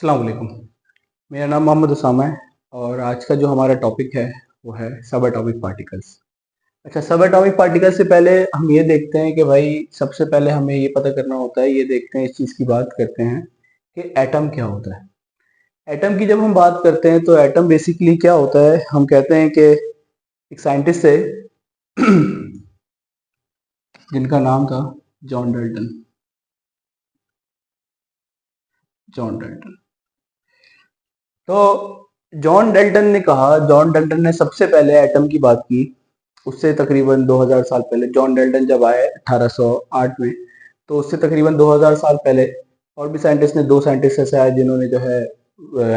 अस्सलाम वालेकुम। मेरा नाम मोहम्मद उसामा है और आज का जो हमारा टॉपिक है वो है सब एटॉमिक पार्टिकल्स। अच्छा, सब एटॉमिक पार्टिकल्स से पहले हम ये देखते हैं कि भाई सबसे पहले हमें ये पता करना होता है, ये देखते हैं, इस चीज़ की बात करते हैं कि एटम क्या होता है। एटम की जब हम बात करते हैं तो एटम बेसिकली क्या होता है, हम कहते हैं कि एक साइंटिस्ट है जिनका नाम था जॉन डाल्टन। जॉन डाल्टन तो जॉन डाल्टन ने सबसे पहले एटम की बात की। उससे तकरीबन 2000 साल पहले जॉन डाल्टन जब आए 1808 में, तो उससे तकरीबन 2000 साल पहले और भी साइंटिस्ट ने, दो साइंटिस्ट ऐसे आए जिन्होंने जो है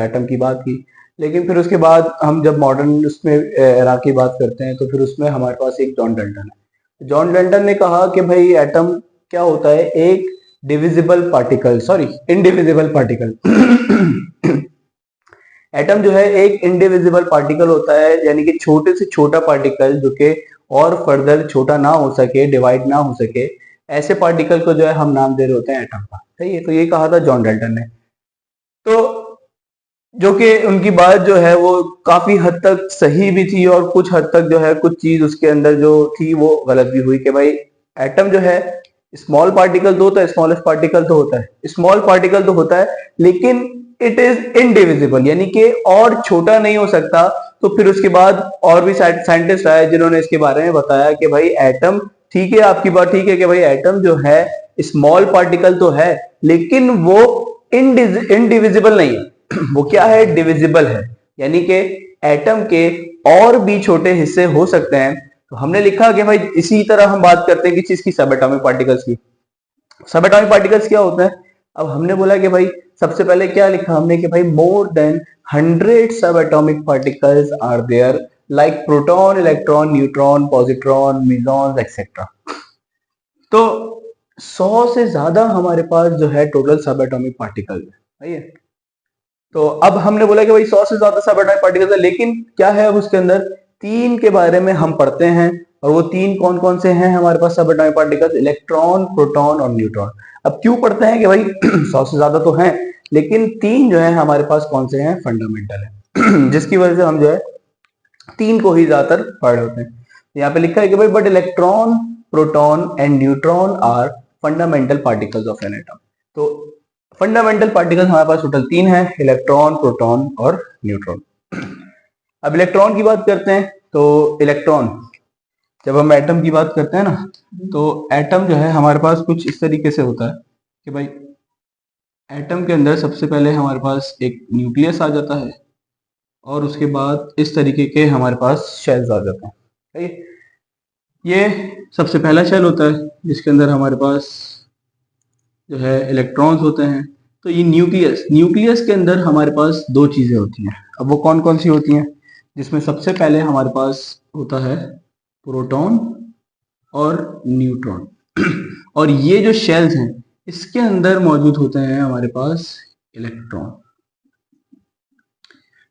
एटम की बात की। लेकिन फिर उसके बाद हम जब मॉडर्न उसमें एरा की बात करते हैं तो फिर उसमें हमारे पास एक जॉन डाल्टन है। जॉन डाल्टन ने कहा कि भाई एटम क्या होता है, एक divisible particle, sorry indivisible particle. Atom जो है एक इंडिविजिबल पार्टिकल होता है, यानी कि छोटे से छोटा पार्टिकल जो कि और फर्दर छोटा ना हो सके, डिवाइड ना हो सके, ऐसे पार्टिकल को जो है हम नाम दे रहे होते हैं एटम का। सही है, तो ये कहा था जॉन डाल्टन ने। तो जो कि उनकी बात जो है वो काफी हद तक सही भी थी और कुछ हद तक जो है कुछ चीज उसके अंदर जो थी वो गलत भी हुई कि भाई एटम जो है स्मॉल पार्टिकल तो होता है, स्मॉलेस्ट पार्टिकल तो होता है, स्मॉल पार्टिकल तो होता है, लेकिन इट इज इनडिविजिबल, यानी कि और छोटा नहीं हो सकता। तो फिर उसके बाद और भी साइंटिस्ट आए जिन्होंने इसके बारे में बताया कि भाई एटम, ठीक है आपकी बात ठीक है कि भाई एटम जो है स्मॉल पार्टिकल तो है, लेकिन वो इनडिविजिबल नहीं है। वो क्या है, डिविजिबल है, यानी कि एटम के और भी छोटे हिस्से हो सकते हैं। तो हमने लिखा कि भाई इसी तरह हम बात करते हैं कि चीज की, सब एटॉमिक पार्टिकल्स की। सब एटॉमिक पार्टिकल्स क्या होते हैं? अब हमने बोला कि भाई सबसे पहले क्या लिखा हमने कि भाई मोर than 100 sub atomic particles are there, like proton, electron, neutron, positron, mesons etcetera. तो 100 से ज्यादा हमारे पास जो है टोटल सब एटॉमिक पार्टिकल है। तो अब हमने बोला कि भाई 100 से ज्यादा सब एटॉमिक पार्टिकल्स है, लेकिन क्या है अब उसके अंदर तीन के बारे में हम पढ़ते हैं। और वो तीन कौन कौन से हैं हमारे पास सब एटॉमिक पार्टिकल्स? इलेक्ट्रॉन, प्रोटॉन और न्यूट्रॉन। अब क्यों पढ़ते हैं कि भाई 100 से ज्यादा तो हैं, लेकिन तीन जो है हमारे पास कौन से हैं, फंडामेंटल है जिसकी वजह से हम जो है तीन को ही ज्यादातर पढ़ रहे होते हैं। यहाँ पे लिखा है कि भाई but electron, proton and neutron are fundamental particles of an atom. तो फंडामेंटल पार्टिकल्स हमारे पास टोटल तीन है, इलेक्ट्रॉन, प्रोटॉन और न्यूट्रॉन। अब इलेक्ट्रॉन की बात करते हैं। तो इलेक्ट्रॉन, जब हम एटम की बात करते हैं ना, तो एटम जो है हमारे पास कुछ इस तरीके से होता है कि भाई एटम के अंदर सबसे पहले हमारे पास एक न्यूक्लियस आ जाता है और उसके बाद इस तरीके के हमारे पास शेल्स आ जाते हैं। सही है? ये सबसे पहला शेल होता है जिसके अंदर हमारे पास जो है इलेक्ट्रॉन्स होते हैं। तो ये न्यूक्लियस, न्यूक्लियस के अंदर हमारे पास दो चीजें होती हैं। अब वो कौन कौन सी होती हैं? जिसमें सबसे पहले हमारे पास होता है प्रोटॉन और न्यूट्रॉन। और ये जो शेल्स हैं इसके अंदर मौजूद होते हैं हमारे पास इलेक्ट्रॉन।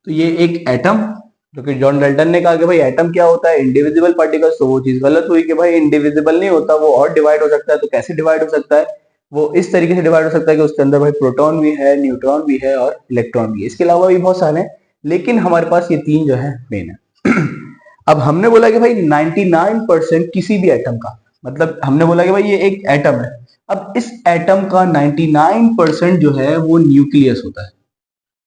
तो ये एक एटम, जो कि जॉन डाल्टन ने कहा कि भाई एटम क्या होता है, इंडिविजिबल पार्टिकल्स, तो वो चीज गलत हुई कि भाई इंडिविजिबल नहीं होता, वो और डिवाइड हो सकता है। तो कैसे डिवाइड हो सकता है? वो इस तरीके से डिवाइड हो सकता है कि उसके अंदर भाई प्रोटॉन भी है, न्यूट्रॉन भी है और इलेक्ट्रॉन भी है। इसके अलावा भी बहुत सारे हैं, लेकिन हमारे पास ये तीन जो है मेन है। अब हमने बोला कि भाई 99% किसी भी एटम का, मतलब हमने बोला कि भाई ये एक एटम है। अब इस एटम का 99% जो है वो न्यूक्लियस होता है।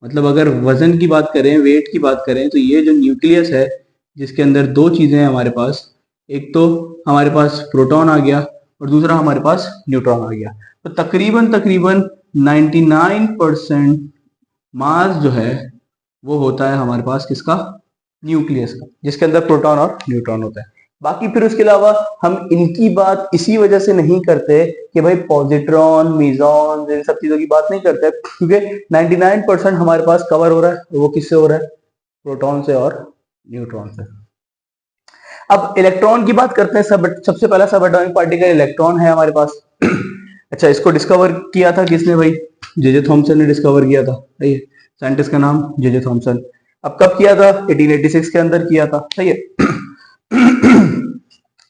मतलब अगर वजन की बात करें, वेट की बात करें, तो ये जो न्यूक्लियस है जिसके अंदर दो चीजें हैं हमारे पास, एक तो हमारे पास प्रोटॉन आ गया और दूसरा हमारे पास न्यूट्रॉन आ गया। तो तकरीबन तकरीबन 99% मास जो है वो होता है हमारे पास किसका? न्यूक्लियस का, जिसके अंदर प्रोटॉन और न्यूट्रॉन होता है। बाकी फिर उसके अलावा हम इनकी बात इसी वजह से नहीं करते कि भाई पॉजिट्रॉन, मीजॉन, इन सब चीजों की बात नहीं करते, क्योंकि 99% हमारे पास कवर हो रहा है। वो किससे हो रहा है? प्रोटॉन से और न्यूट्रॉन से। अब इलेक्ट्रॉन की बात करते हैं। सबसे पहला सब एटॉमिक पार्टिकल इलेक्ट्रॉन है हमारे पास। अच्छा, इसको डिस्कवर किया था किसने भाई? जे थॉमसन ने डिस्कवर किया था। सही है, साइंटिस्ट का नाम जे थॉमसन। अब कब किया था? 1886 के अंदर किया था। सही है।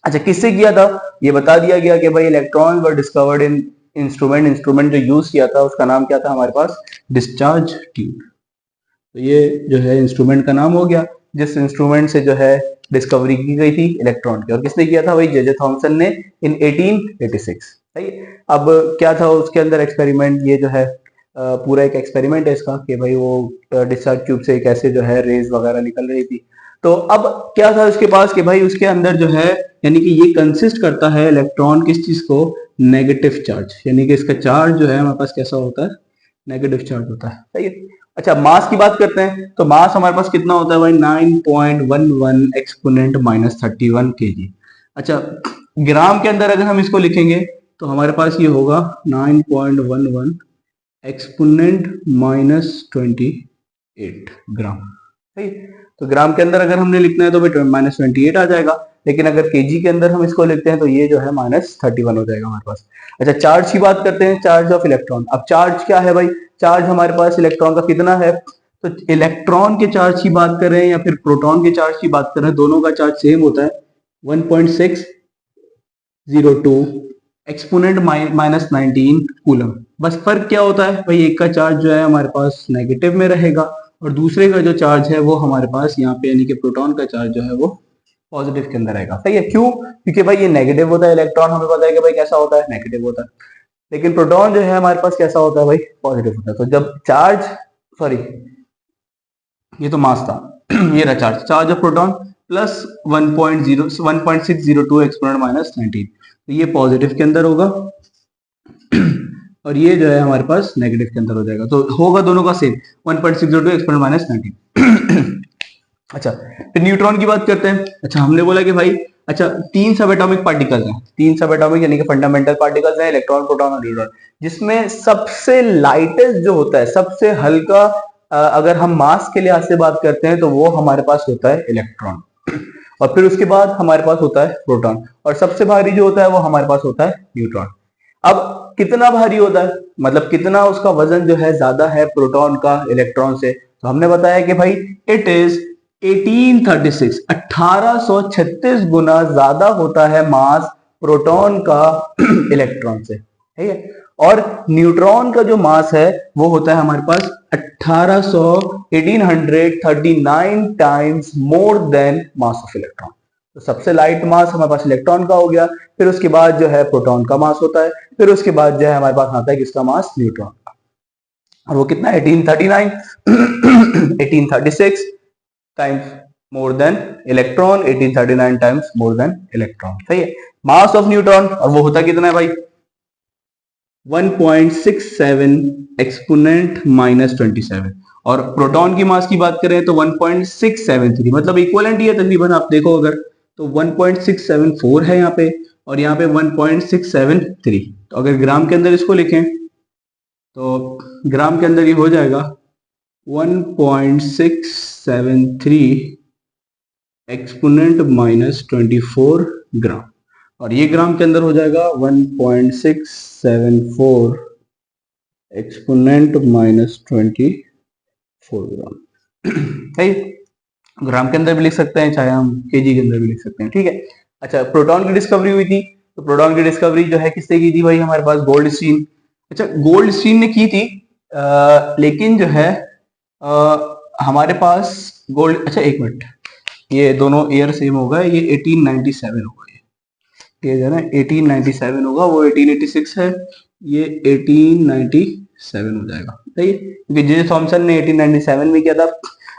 अच्छा, किससे किया था? ये बता दिया गया कि भाई electron were discovered in instrument जो यूज किया था उसका नाम क्या था हमारे पास, डिस्चार्ज ट्यूब। तो ये जो है इंस्ट्रूमेंट का नाम हो गया, जिस इंस्ट्रूमेंट से जो है डिस्कवरी की गई थी इलेक्ट्रॉन की, और किसने किया था, वही जे थॉमसन ने इन 1886। सही है। अब क्या था उसके अंदर एक्सपेरिमेंट, ये जो है पूरा एक एक्सपेरिमेंट है इसका कि भाई वो डिस्चार्ज ट्यूब से कैसे जो है रेज वगैरह निकल रही थी। तो अब क्या था उसके पास कि भाई उसके अंदर जो है, यानी कि ये कंसिस्ट करता है इलेक्ट्रॉन किस चीज को, नेगेटिव चार्ज, यानी कि इसका चार्ज जो है हमारे पास कैसा होता है, नेगेटिव चार्ज होता है। सही है। अच्छा, मास की बात करते हैं तो मास हमारे पास कितना होता है भाई, 9.11 एक्सपोनेंट -31 kg। अच्छा, ग्राम के अंदर अगर हम इसको लिखेंगे तो हमारे पास ये होगा 9.11 एक्सपोनेंट -28 ग्राम। सही। तो ग्राम के अंदर अगर हमने लिखना है तो भाई -28 आ जाएगा, लेकिन अगर केजी के अंदर हम इसको लिखते हैं तो ये जो है -31 हो जाएगा हमारे पास। अच्छा, चार्ज की बात करते हैं, चार्ज ऑफ इलेक्ट्रॉन। अब चार्ज क्या है भाई, चार्ज हमारे पास इलेक्ट्रॉन का कितना है, तो इलेक्ट्रॉन के चार्ज की बात करें या फिर प्रोटॉन के चार्ज की बात करें, दोनों का चार्ज सेम होता है, 1.602 एक्सपोनेंट -19 कूलम। बस फर्क क्या होता है भाई, एक का चार्ज जो है हमारे पास नेगेटिव में रहेगा और दूसरे का जो चार्ज है वो हमारे पास यहाँ पे, यानी कि प्रोटॉन का चार्ज जो है वो पॉजिटिव के अंदर आएगा। सही है। क्यों, क्योंकि भाई ये नेगेटिव होता है, इलेक्ट्रॉन हमें पता है कि भाई कैसा होता है, नेगेटिव होता है, लेकिन प्रोटॉन जो है हमारे पास कैसा होता है भाई, पॉजिटिव होता है। तो जब चार्ज, सॉरी ये तो मास था ये रहा charge, charge of proton plus 1.602 exponent -19, तो ये पॉजिटिव के अंदर होगा और ये जो है हमारे पास नेगेटिव के अंदर हो जाएगा, तो होगा दोनों का सेम 1.602 एक्सपोनेंट -19। अच्छा, फिर न्यूट्रॉन की बात करते हैं। अच्छा, हमने बोला कि भाई, अच्छा 3 सब एटॉमिक पार्टिकल्स हैं, 3 सब एटॉमिक यानी कि फंडामेंटल पार्टिकल्स हैं, इलेक्ट्रॉन, प्रोटॉन और न्यूट्रॉन, जिसमें सबसे लाइटेस्ट जो होता है, सबसे हल्का, अगर हम मास के लिहाज से बात करते हैं तो वो हमारे पास होता है इलेक्ट्रॉन, और फिर उसके बाद हमारे पास होता है प्रोटॉन, और सबसे भारी जो होता है वो हमारे पास होता है न्यूट्रॉन। अब कितना भारी होता है, मतलब कितना उसका वजन जो है ज्यादा है प्रोटॉन का इलेक्ट्रॉन से, तो हमने बताया कि भाई इट इज 1836 गुना ज्यादा होता है मास प्रोटॉन का इलेक्ट्रॉन से। ठीक है। और न्यूट्रॉन का जो मास है वो होता है हमारे पास 1839 times more then mass of electron. तो सबसे लाइट मास हमारे पास इलेक्ट्रॉन का हो गया, फिर उसके बाद जो है प्रोटॉन का मास होता है, फिर उसके बाद जो है हमारे पास आता है किसका मास, न्यूट्रॉन का, और वो कितना 1839 1836 times more than electron, 1839 times more than electron. सही है। मास ऑफ न्यूट्रॉन, और वो होता कितना है भाई, 1.67 एक्सपोनेंट -27, और प्रोटॉन की मास की बात करें तो 1.673, मतलब इक्वलेंट ही है तकरीबन, आप देखो अगर तो 1.674 है यहाँ पे, और यहाँ पे 1.673। तो अगर ग्राम के अंदर इसको लिखें तो ग्राम के अंदर ये हो जाएगा 1.673 एक्सपोनेंट -24 ग्राम, और ये ग्राम के अंदर हो जाएगा 1.674 एक्सपोनेंट -24 ग्राम। सही। ग्राम के अंदर भी लिख सकते हैं, चाहे हम केजी के अंदर भी लिख सकते हैं। ठीक है। अच्छा, प्रोटॉन की डिस्कवरी हुई थी, तो प्रोटॉन की डिस्कवरी जो है किसने की थी भाई, हमारे पास गोल्डस्टीन। अच्छा, गोल्डस्टीन ने की थी, लेकिन जो है हमारे पास गोल्ड, अच्छा एक मिनट, ये दोनों ईयर सेम होगा, ये 1897 होगा, ये जो है ना 1897 होगा, वो 1886 है, ये 1897 हो जाएगा। सही है, क्योंकि जे थॉमसन ने 1897 में किया था।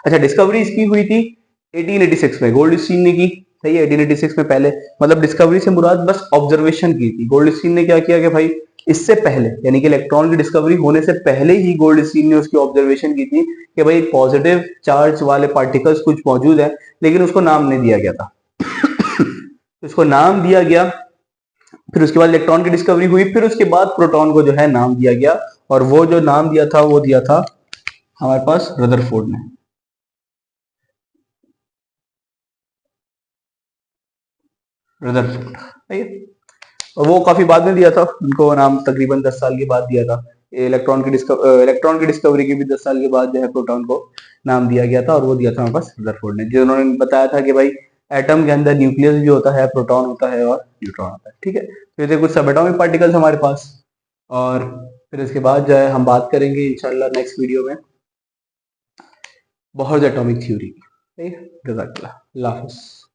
अच्छा, डिस्कवरी इसकी हुई थी 1886 में, गोल्डस्टीन ने की। सही है, 1886 में पहले, मतलब डिस्कवरी से मुराद बस ऑब्जर्वेशन की थी। गोल्डस्टीन ने क्या किया कि भाई इससे पहले, यानी कि इलेक्ट्रॉन की डिस्कवरी होने से पहले ही गोल्डस्टीन ने उसकी ऑब्जर्वेशन की थी कि भाई पॉजिटिव चार्ज वाले पार्टिकल्स कुछ मौजूद है, लेकिन उसको नाम नहीं दिया गया था। इसको नाम दिया गया, फिर उसके बाद इलेक्ट्रॉन की डिस्कवरी हुई, फिर उसके बाद प्रोटॉन को जो है नाम दिया गया, और वो जो नाम दिया था वो दिया था हमारे पास रदरफोर्ड ने। रदरफोर्ड, और वो काफी बाद में दिया था, उनको नाम तकरीबन 10 साल के बाद दिया था। इलेक्ट्रॉन की डिस्कवरी के भी 10 साल के बाद जो है प्रोटॉन को नाम दिया गया था, और वो दिया था हमारे पास रदरफोर्ड ने, जिन्होंने बताया था कि भाई एटम के अंदर न्यूक्लियस भी होता है, प्रोटॉन होता है और न्यूट्रॉन होता है। ठीक है। तो ये थे कुछ सब एटॉमिक पार्टिकल्स हमारे पास। और फिर इसके बाद जो है हम बात करेंगे इंशाल्लाह नेक्स्ट वीडियो में बहुत एटॉमिक थ्योरी की। ठीक है, जज़ाकल्लाह, अल्लाह हाफ़िज़।